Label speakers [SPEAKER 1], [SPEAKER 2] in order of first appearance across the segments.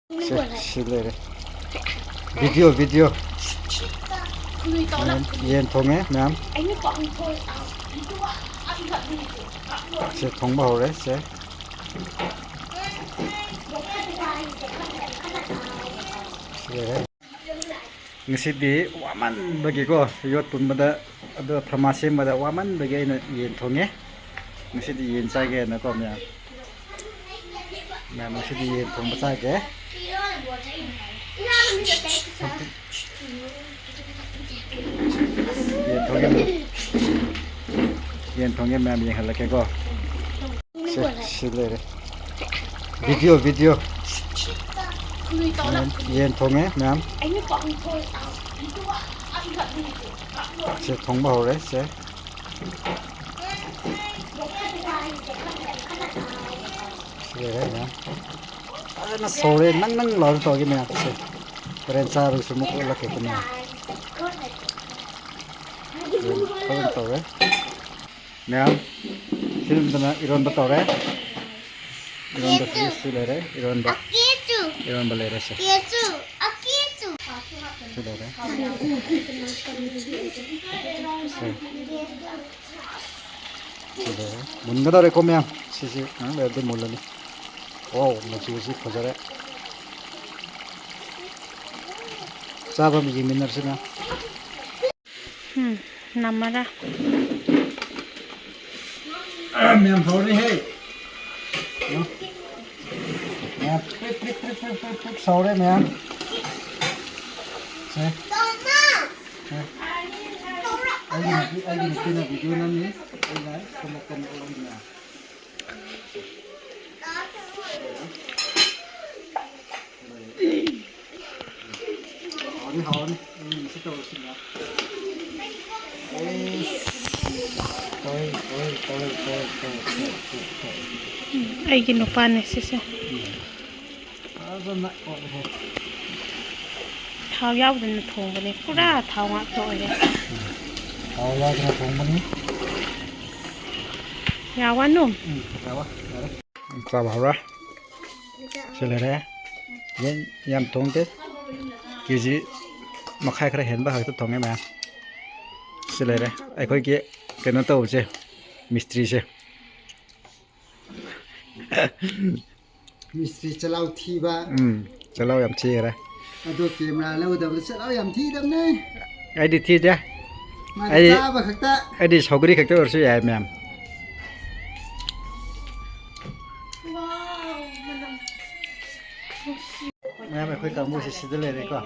[SPEAKER 1] 실례래. 비디오. 얘는 통해, 남. 제 통보래, 제. 실례래. ngsid이 waman bagigo yot punmada ado pharmacy mada waman bagi na yen thonge ngsid이 yen chaige na ko mya ngsid이 yen thong ba chaige yen thonge mya yen halake ko 실례래. 비디오. yen 통해, 남. 제 통보래, 제. 실례래, 남. 나 소리 낭낭 나올 거 아니냐, 제. 그랜차를 좀 먹고 올라겠구나. 그런 또래. 남. 실험도나 이런 거 또래. 이런 거 실례래, 이런 거. 이런 벌레를 써. 실례래. 실례래. 문가다래 꼬면 시시, 왜들 몰라니? 오, 무시무시 거절해. 잡으면 이민을 쓰나?
[SPEAKER 2] 남아라.
[SPEAKER 1] 면 보리 해. 야, 픽 서울에 면. 네. Ai kena video ni, ai kemakan orang ni. Hon, ini mesti tahu sih ya.
[SPEAKER 2] Ai ginupan sisa. Thao yau den thong bane pura thao ngak to ore.
[SPEAKER 1] Thao yau den thong bane.
[SPEAKER 2] Ya wanum.
[SPEAKER 1] Tawa. Tawa. Selera. Yen yam thong te. Kiji makhai khara hen ba ha to thong e ma. Selera. Ai khoi ki kena to je. Mistri je.
[SPEAKER 3] Mistri chalau thi ba.
[SPEAKER 1] Chalau yam chi ra.
[SPEAKER 3] Ado camera lau da chalau yam thi dam ne.
[SPEAKER 1] Ai di thi ja.
[SPEAKER 3] Ai ta ba khakta.
[SPEAKER 1] Ai di sogri khakta or su ya ma'am. Ma'am ai khoi ka mu si de le re ko.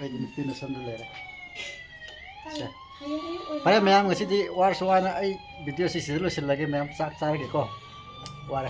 [SPEAKER 1] Ai di tin sam de le re. Cha. Pare ma'am ngasi di war so ana ai video si lo sil lagi ma'am sak ke ko. War